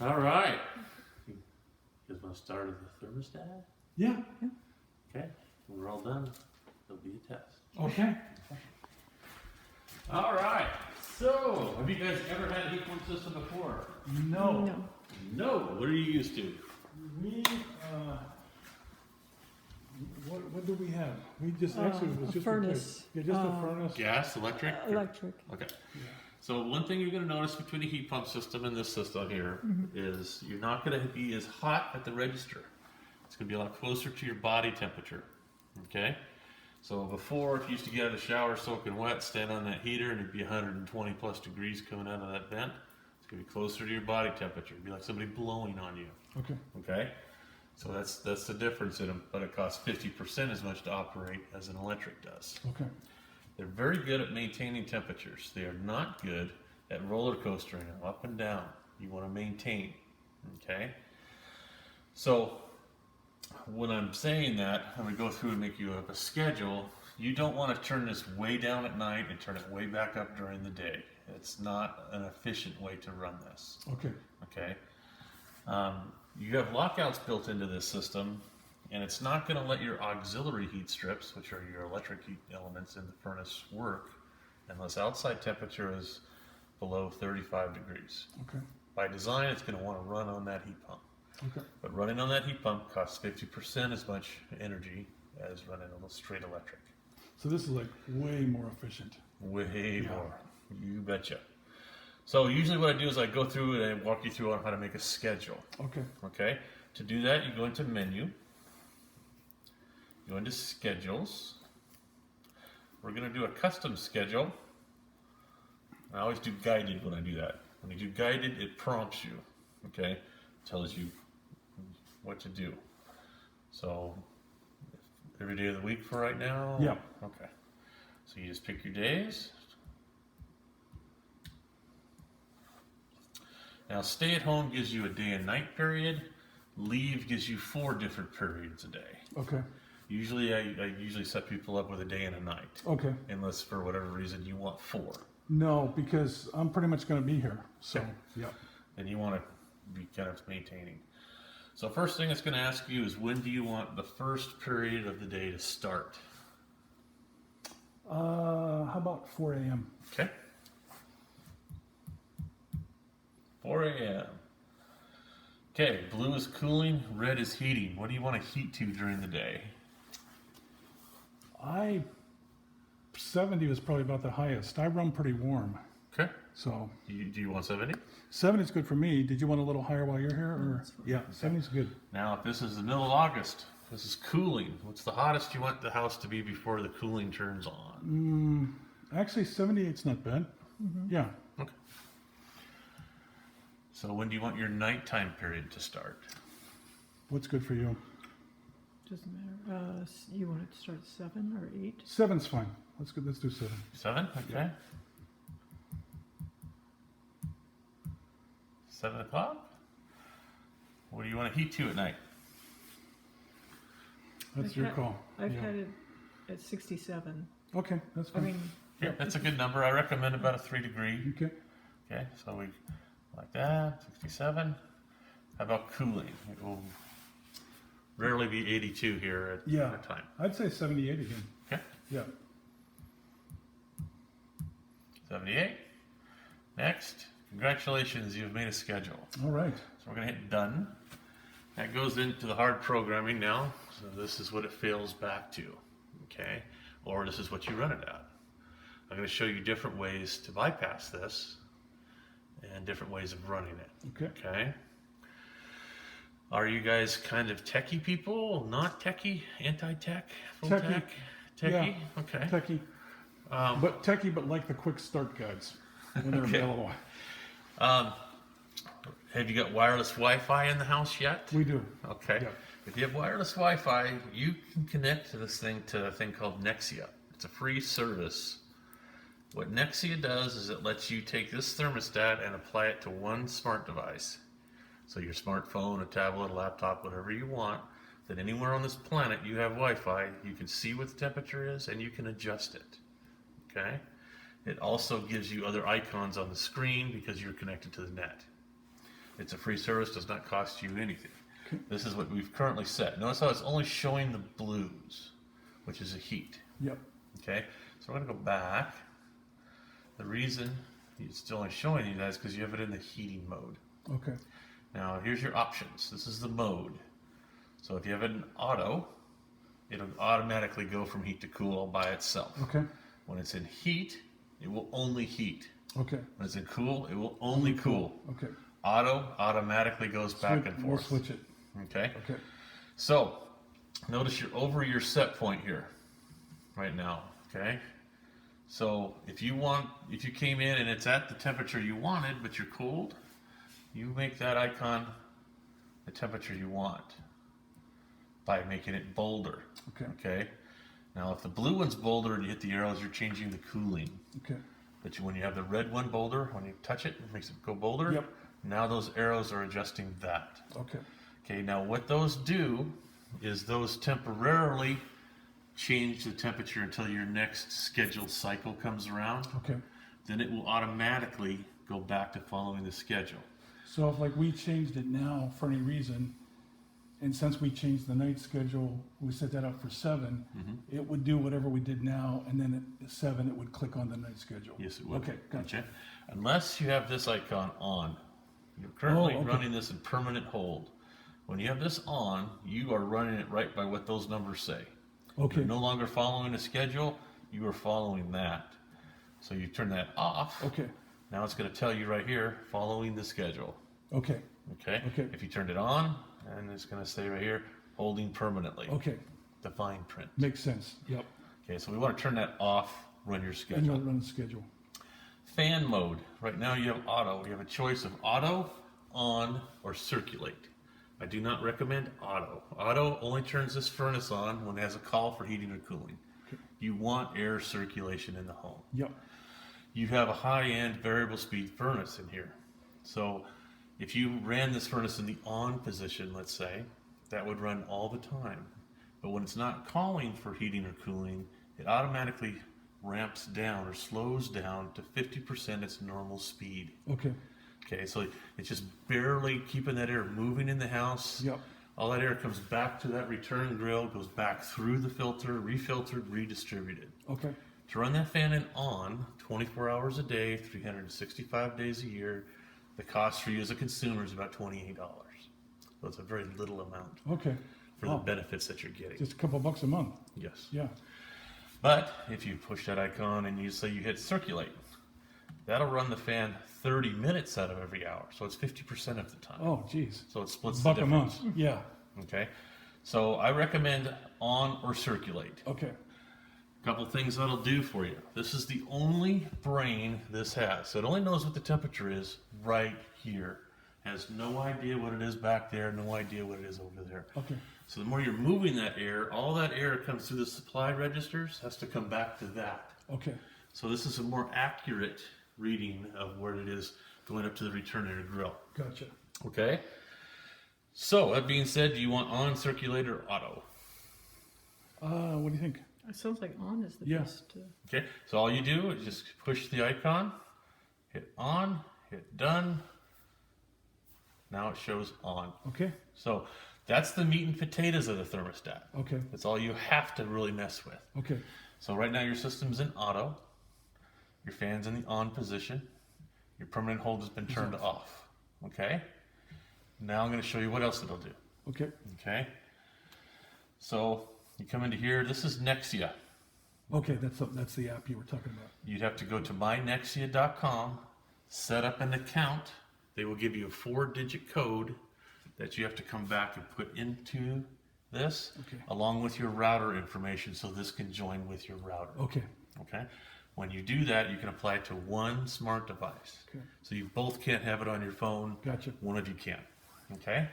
All right. You guys want to start with the thermostat? Yeah. Okay. When we're all done, there'll be a test. Okay. All right. So, have you guys ever had a heat pump system before? No. No. What are you used to? We, what do we have? We just, actually, it was a just furnace. Yeah, just a furnace. Gas, electric? Electric. Okay. Yeah. So one thing you're going to notice between a heat pump system and this system here is you're not going to be as hot at the register. It's going to be a lot closer to your body temperature. Okay? So before, if you used to get out of the shower soaking wet, stand on that heater, and it'd be 120 plus degrees coming out of that vent. It's going to be closer to your body temperature. It'd be like somebody blowing on you. Okay. Okay? So that's the difference in them, but it costs 50% as much to operate as an electric does. Okay. They're very good at maintaining temperatures. They are not good at roller coastering them up and down. You want to maintain, okay? So when I'm saying that, I'm going to go through and make you up a schedule. You don't want to turn this way down at night and turn it way back up during the day. It's not an efficient way to run this, Okay. okay? You have lockouts built into this system, and it's not going to let your auxiliary heat strips, which are your electric heat elements in the furnace, work unless outside temperature is below 35 degrees. Okay. By design, it's going to want to run on that heat pump. Okay. But running on that heat pump costs 50% as much energy as running on a straight electric. So this is like way more efficient. Way more. You betcha. So usually what I do is I go through and I walk you through on how to make a schedule. Okay. Okay? To do that, you go into menu. Go into schedules. We're going to do a custom schedule. I always do guided when I do that. When you do guided, it prompts you. Okay? It tells you what to do. So, every day of the week for right now? Yeah. Okay. So you just pick your days. Now, stay at home gives you a day and night period. Leave gives you 4 different periods a day. Okay. Usually, I usually set people up with a day and a night, Okay. unless for whatever reason you want 4. No, because I'm pretty much going to be here. So, Okay. yeah. And you want to be kind of maintaining. So first thing it's going to ask you is, when do you want the first period of the day to start? How about 4 a.m.? Okay. 4 a.m. Okay, blue is cooling, red is heating. What do you want to heat to during the day? 70 was probably about the highest. I run pretty warm. Okay. So, Do you want 70? 70 is good for me. Did you want a little higher while you're here? Or yeah, 70 is good. Now, if this is the middle of August, this is cooling. What's the hottest you want the house to be before the cooling turns on? Actually, 78's not bad. Yeah. Okay. So when do you want your nighttime period to start? What's good for you? Doesn't matter. You want it to start at 7 or 8? 7's fine. Let's go. Let's do 7. 7? Okay. 7 o'clock? What do you want to heat to at night? That's your call. I've Yeah. had it at 67. Okay, that's I fine. mean, Yeah, that's a good number. I recommend about a 3 degree. Okay. Okay, so we like that, 67. How about cooling? It will rarely be 82 here at Yeah. that time. I'd say 78 again. Okay, Yeah. 78. Next, congratulations, you've made a schedule. All right. So we're going to hit done. That goes into the hard programming now. So this is what it fails back to, okay? Or this is what you run it at. I'm going to show you different ways to bypass this and different ways of running it, Okay. okay? Are you guys kind of techie people? Not techie? Anti-tech? Full Techie. tech? Techie? Yeah. Okay. Techie. But techie, but like the quick start guides when they're Okay. available. Have you got wireless Wi-Fi in the house yet? We do. Okay. Yeah. If you have wireless Wi-Fi, you can connect to this thing to a thing called Nexia. It's a free service. What Nexia does is it lets you take this thermostat and apply it to one smart device. So your smartphone, a tablet, a laptop, whatever you want, that anywhere on this planet you have Wi-Fi, you can see what the temperature is and you can adjust it. Okay? It also gives you other icons on the screen because you're connected to the net. It's a free service, does not cost you anything. Okay. This is what we've currently set. Notice how it's only showing the blues, which is a heat. Yep. Okay, so we're gonna go back. The reason it's still only showing you guys because you have it in the heating mode. Okay. Now here's your options. This is the mode. So if you have it in auto, it'll automatically go from heat to cool all by itself. Okay. When it's in heat, it will only heat. Okay. When it's in cool, it will only cool. Okay. Auto automatically goes back and We'll forth. switch it. Okay. Okay. So notice you're over your set point here right now. Okay. So if you came in and it's at the temperature you wanted, but you're cold, you make that icon the temperature you want by making it bolder. Okay. Okay. Now, if the blue one's bolder and you hit the arrows, you're changing the cooling. Okay. But when you have the red one bolder, when you touch it, it makes it go bolder. Yep. Now those arrows are adjusting that. Okay. Okay. Now, what those do is those temporarily change the temperature until your next scheduled cycle comes around. Okay. Then it will automatically go back to following the schedule. So if like we changed it now for any reason, and since we changed the night schedule, we set that up for 7, it would do whatever we did now, and then at 7 it would click on the night schedule. Yes, it would. Okay, gotcha. Okay. Unless you have this icon on. You're currently okay. running this in permanent hold. When you have this on, you are running it right by what those numbers say. Okay. You're no longer following a schedule, you are following that. So you turn that off. Okay. Now it's going to tell you right here, following the schedule. Okay. Okay? Okay. If you turned it on, and it's going to say right here, holding permanently. Okay. The fine print. Makes sense. Yep. Okay, so we want to turn that off, run your And schedule. you'll run the schedule. Fan mode. Right now you have auto. You have a choice of auto, on, or circulate. I do not recommend auto. Auto only turns this furnace on when it has a call for heating or cooling. Okay. You want air circulation in the home. Yep. You have a high-end variable speed furnace in here. So if you ran this furnace in the on position, let's say, that would run all the time. But when it's not calling for heating or cooling, it automatically ramps down or slows down to 50% its normal speed. Okay. Okay, so it's just barely keeping that air moving in the house. Yep. All that air comes back to that return grill, goes back through the filter, refiltered, redistributed. Okay. To run that fan in on 24 hours a day, 365 days a year, the cost for you as a consumer is about $28. So it's a very little amount Okay. for the benefits that you're getting. Just a couple bucks a month. Yes. Yeah. But if you push that icon and you say you hit circulate, that'll run the fan 30 minutes out of every hour. So it's 50% of the time. Oh, geez. So it splits Buck the a difference. month. Yeah. Okay. So I recommend on or circulate. Okay. Couple things that'll do for you. This is the only brain this has. So it only knows what the temperature is right here. Has no idea what it is back there, no idea what it is over there. Okay. So the more you're moving that air, all that air comes through the supply registers, has to come back to that. Okay. So this is a more accurate reading of where it is going up to the return air grill. Gotcha. Okay? So that being said, do you want on, circulate, or auto? What do you think? It sounds like on is the Yeah. best. Okay, so all you do is just push the icon, hit on, hit done. Now it shows on. Okay. So that's the meat and potatoes of the thermostat. Okay. That's all you have to really mess with. Okay. So right now your system's in auto, your fan's in the on position, your permanent hold has been turned off. Okay? Now I'm going to show you what else it'll do. Okay. Okay? So you come into here, this is Nexia. Okay. That's the app you were talking about. You'd have to go to mynexia.com, set up an account. They will give you a 4-digit code that you have to come back and put into this, Okay. along with your router information, so this can join with your router. Okay. Okay? When you do that, you can apply it to one smart device. Okay. So you both can't have it on your phone. Gotcha. One of you can. Okay?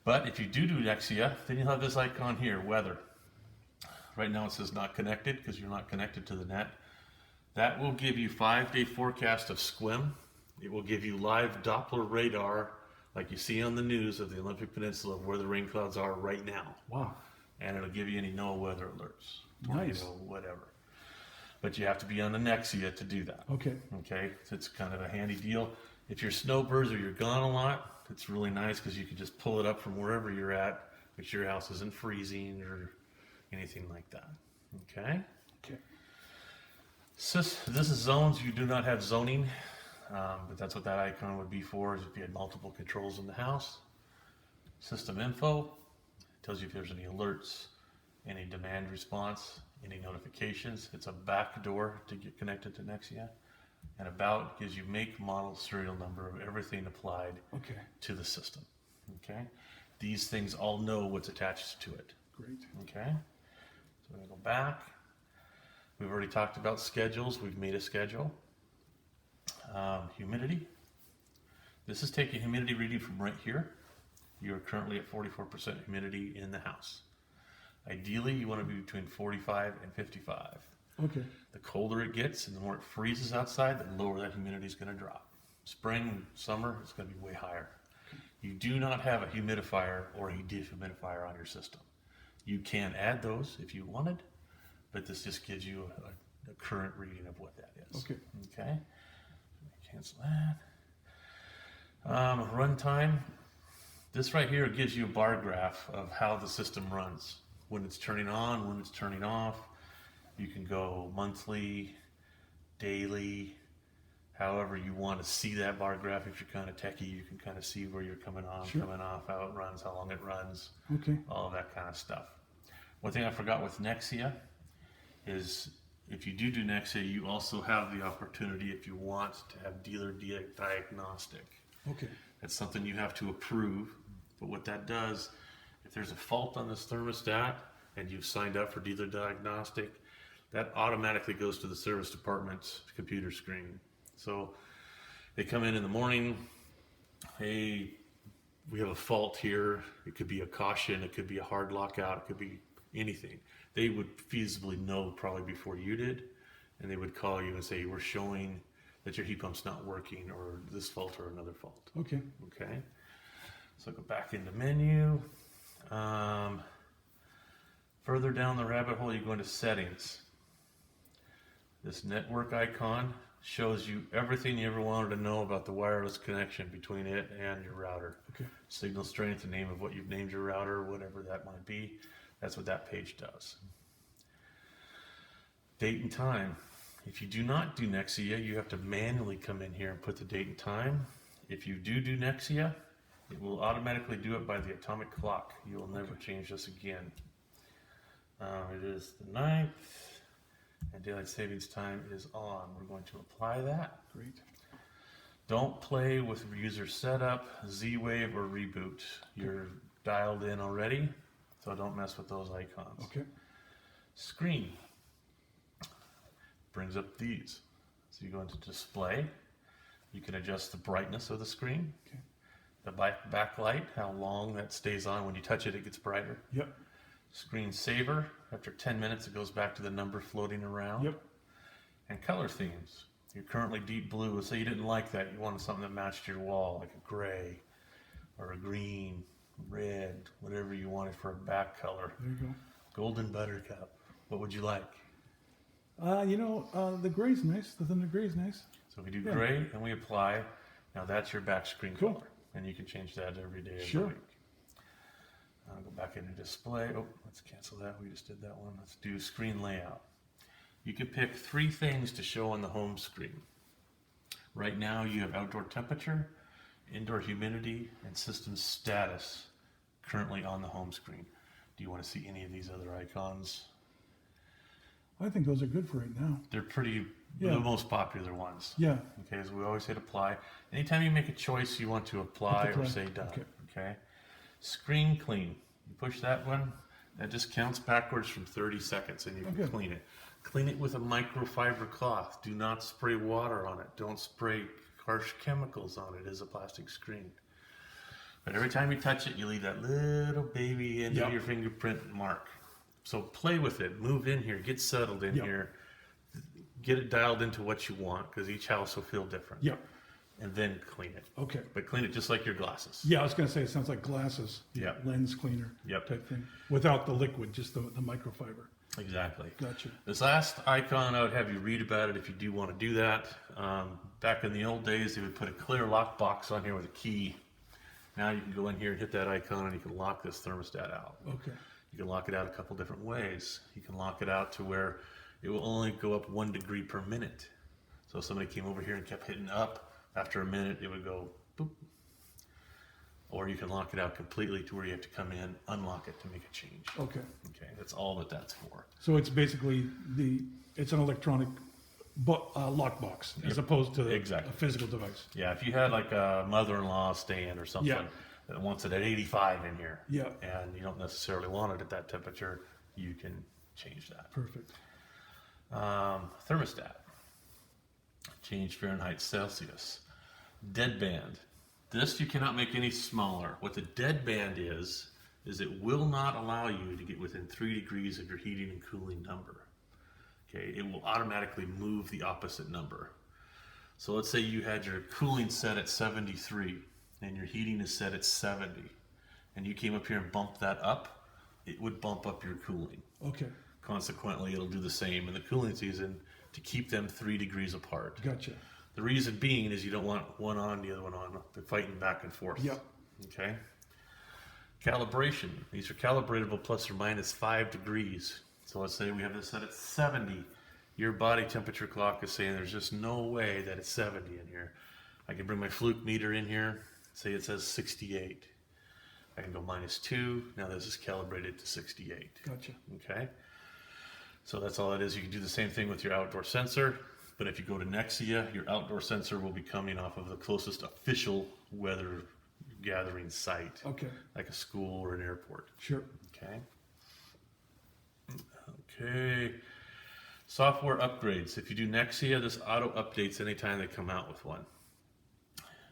But if you do Nexia, then you'll have this icon here, weather. Right now it says not connected because you're not connected to the net. That will give you 5-day forecast of Sequim. It will give you live Doppler radar, like you see on the news of the Olympic Peninsula, of where the rain clouds are right now. Wow. And it'll give you any NOAA weather alerts, Nice. tornado, whatever. But you have to be on the Nexia to do that. Okay. Okay, so it's kind of a handy deal. If you're snowbirds or you're gone a lot, it's really nice because you can just pull it up from wherever you're at, which your house isn't freezing or anything like that. Okay? Okay. This is zones. You do not have zoning, but that's what that icon would be for, is if you had multiple controls in the house. System info tells you if there's any alerts, any demand response, any notifications. It's a back door to get connected to Nexia. And about gives you make, model, serial number of everything applied Okay. to the system. Okay? These things all know what's attached to it. Great. Okay? So we're going to go back. We've already talked about schedules. We've made a schedule. Humidity. This is taking humidity reading from right here. You are currently at 44% humidity in the house. Ideally, you want to be between 45 and 55. Okay. The colder it gets and the more it freezes outside, the lower that humidity is going to drop. Spring, summer, it's going to be way higher. You do not have a humidifier or a dehumidifier on your system. You can add those if you wanted, but this just gives you a current reading of what that is. Okay. Okay. Cancel that. Runtime. This right here gives you a bar graph of how the system runs. When it's turning on, when it's turning off. You can go monthly, daily, however you want to see that bar graph. If you're kind of techie, you can kind of see where you're coming on, Sure. coming off, how it runs, how long it runs, Okay. all of that kind of stuff. One thing I forgot with Nexia is if you do Nexia, you also have the opportunity, if you want, to have dealer diagnostic. Okay. That's something you have to approve. But what that does, if there's a fault on this thermostat and you've signed up for dealer diagnostic, that automatically goes to the service department's computer screen. So they come in the morning, hey, we have a fault here. It could be a caution, it could be a hard lockout, it could be anything. They would feasibly know probably before you did, and they would call you and say, we're showing that your heat pump's not working, or this fault or another fault. Okay. Okay, so go back into menu. Further down the rabbit hole, you go into settings. This network icon shows you everything you ever wanted to know about the wireless connection between it and your router. Okay. Signal strength, the name of what you've named your router, whatever that might be. That's what that page does. Date and time. If you do not do Nexia, you have to manually come in here and put the date and time. If you do Nexia, it will automatically do it by the atomic clock. You will never change this again. It is the 9th, and daylight savings time is on. We're going to apply that. Great. Don't play with user setup, Z-Wave, or reboot. You're dialed in already, so don't mess with those icons. Okay. Screen brings up these. So you go into display. You can adjust the brightness of the screen. Okay. The backlight, how long that stays on. When you touch it, it gets brighter. Yep. Screen saver. After 10 minutes, it goes back to the number floating around. Yep. And color themes. You're currently deep blue. Let's say you didn't like that. You wanted something that matched your wall, like a gray or a green, red, whatever you wanted for a back color. There you go. Golden buttercup. What would you like? The gray's nice. The thunder gray's nice. So we do Yeah. gray and we apply. Now that's your back screen Cool. color. And you can change that every day of Sure. the week. I'll go back into display. Oh, let's cancel that. We just did that one. Let's do screen layout. You can pick 3 things to show on the home screen. Right now you have outdoor temperature, indoor humidity, and system status currently on the home screen. Do you want to see any of these other icons? I think those are good for right now. They're pretty, Yeah. the most popular ones. Yeah. Okay, as we always hit apply. Anytime you make a choice, you want to apply Hit apply. or say done. Okay. Okay. Screen clean. You push that one, that just counts backwards from 30 seconds and you can Okay. clean it. Clean it with a microfiber cloth. Do not spray water on it. Don't spray harsh chemicals on it. It is a plastic screen. But every time you touch it, you leave that little baby end of Yep. your fingerprint mark. So play with it. Move in here. Get settled in Yep. here. Get it dialed into what you want, because each house will feel different. Yep. And then clean it. Okay. But clean it just like your glasses. Yeah, I was gonna say, it sounds like glasses. Yep. Lens cleaner. Yep. Type thing. Without the liquid, just the microfiber. Exactly. Gotcha. This last icon, I would have you read about it if you do want to do that. Back in the old days, they would put a clear lockbox on here with a key. Now you can go in here and hit that icon and you can lock this thermostat out. Okay. You can lock it out a couple different ways. You can lock it out to where it will only go up 1 degree per minute. So if somebody came over here and kept hitting up, after a minute it would go boop. Or you can lock it out completely to where you have to come in, unlock it to make a change. Okay. Okay, that's all that that's for. So it's basically it's an electronic lockbox as opposed to Exactly. a physical device. Yeah, if you had like a mother-in-law staying or something Yeah. that wants it at 85 in here, Yeah. and you don't necessarily want it at that temperature, you can change that. Perfect. Thermostat. Change Fahrenheit, Celsius. Deadband. This you cannot make any smaller. What the deadband is it will not allow you to get within 3 degrees of your heating and cooling number. Okay, it will automatically move the opposite number. So let's say you had your cooling set at 73 and your heating is set at 70, and you came up here and bumped that up, it would bump up your cooling. Okay. Consequently, it'll do the same in the cooling season to keep them 3 degrees apart. Gotcha. The reason being is you don't want one on, the other one on. They're fighting back and forth. Yep. Okay. Calibration. These are calibratable plus or minus 5 degrees. So let's say we have this set at 70. Your body temperature clock is saying there's just no way that it's 70 in here. I can bring my fluke meter in here. Say it says 68. I can go -2. Now this is calibrated to 68. Gotcha. Okay. So that's all it is. You can do the same thing with your outdoor sensor. But if you go to Nexia, your outdoor sensor will be coming off of the closest official weather gathering site, Okay. like a school or an airport. Sure. Okay. Okay. Software upgrades. If you do Nexia, this auto updates anytime they come out with one.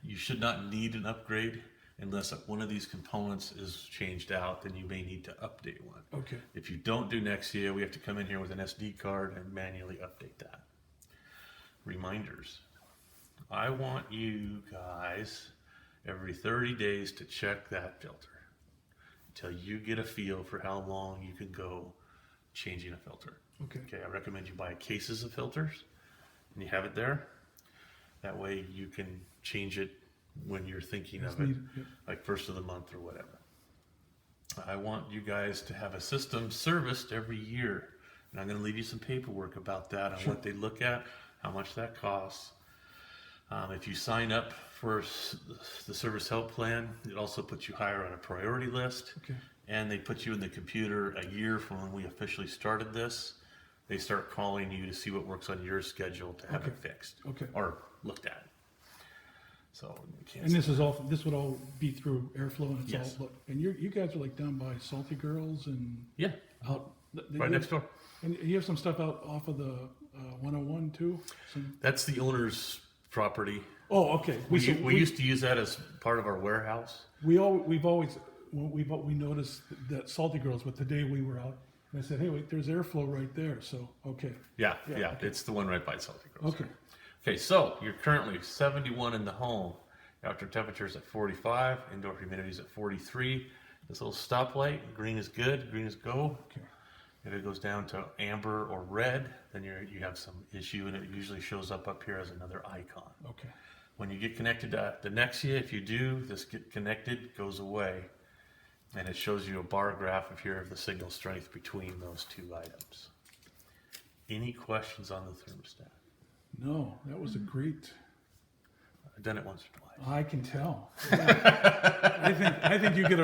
You should not need an upgrade unless one of these components is changed out, then you may need to update one. Okay. If you don't do Nexia, we have to come in here with an SD card and manually update that. Reminders. I want you guys every 30 days to check that filter until you get a feel for how long you can go changing a filter. Okay. Okay, I recommend you buy cases of filters and you have it there. That way you can change it when you're thinking As of it, needed, yep. like first of the month or whatever. I want you guys to have a system serviced every year. And I'm going to leave you some paperwork about that on Sure. what they look at, how much that costs. If you sign up for the service help plan, it also puts you higher on a priority list. Okay. And they put you in the computer a year from when we officially started this. They start calling you to see what works on your schedule to have Okay. it fixed Okay. or looked at. So you can't And this would all be through Air-Flo, and it's Yes. all. And you guys are like down by Salty Girls and yeah, out right next door. And you have some stuff out off of the 101 too. That's the owner's property. Oh, okay. We used to use that as part of our warehouse. We noticed that Salty Girls, but today we were out and I said, hey, wait, there's Air-Flo right there. So okay. Yeah, Yeah, okay. it's the one right by Salty Girls. Okay. Okay, so you're currently 71 in the home. Outdoor temperature's at 45, indoor humidity's at 43. This little stoplight, green is good, green is go. Okay. If it goes down to amber or red, then you have some issue, and it usually shows up here as another icon. Okay. When you get connected to the Nexia, if you do, this get connected goes away, and it shows you a bar graph of here of the signal strength between those two items. Any questions on the thermostat? No, that was a great. I've done it once or twice. I can tell. Yeah. I think you get a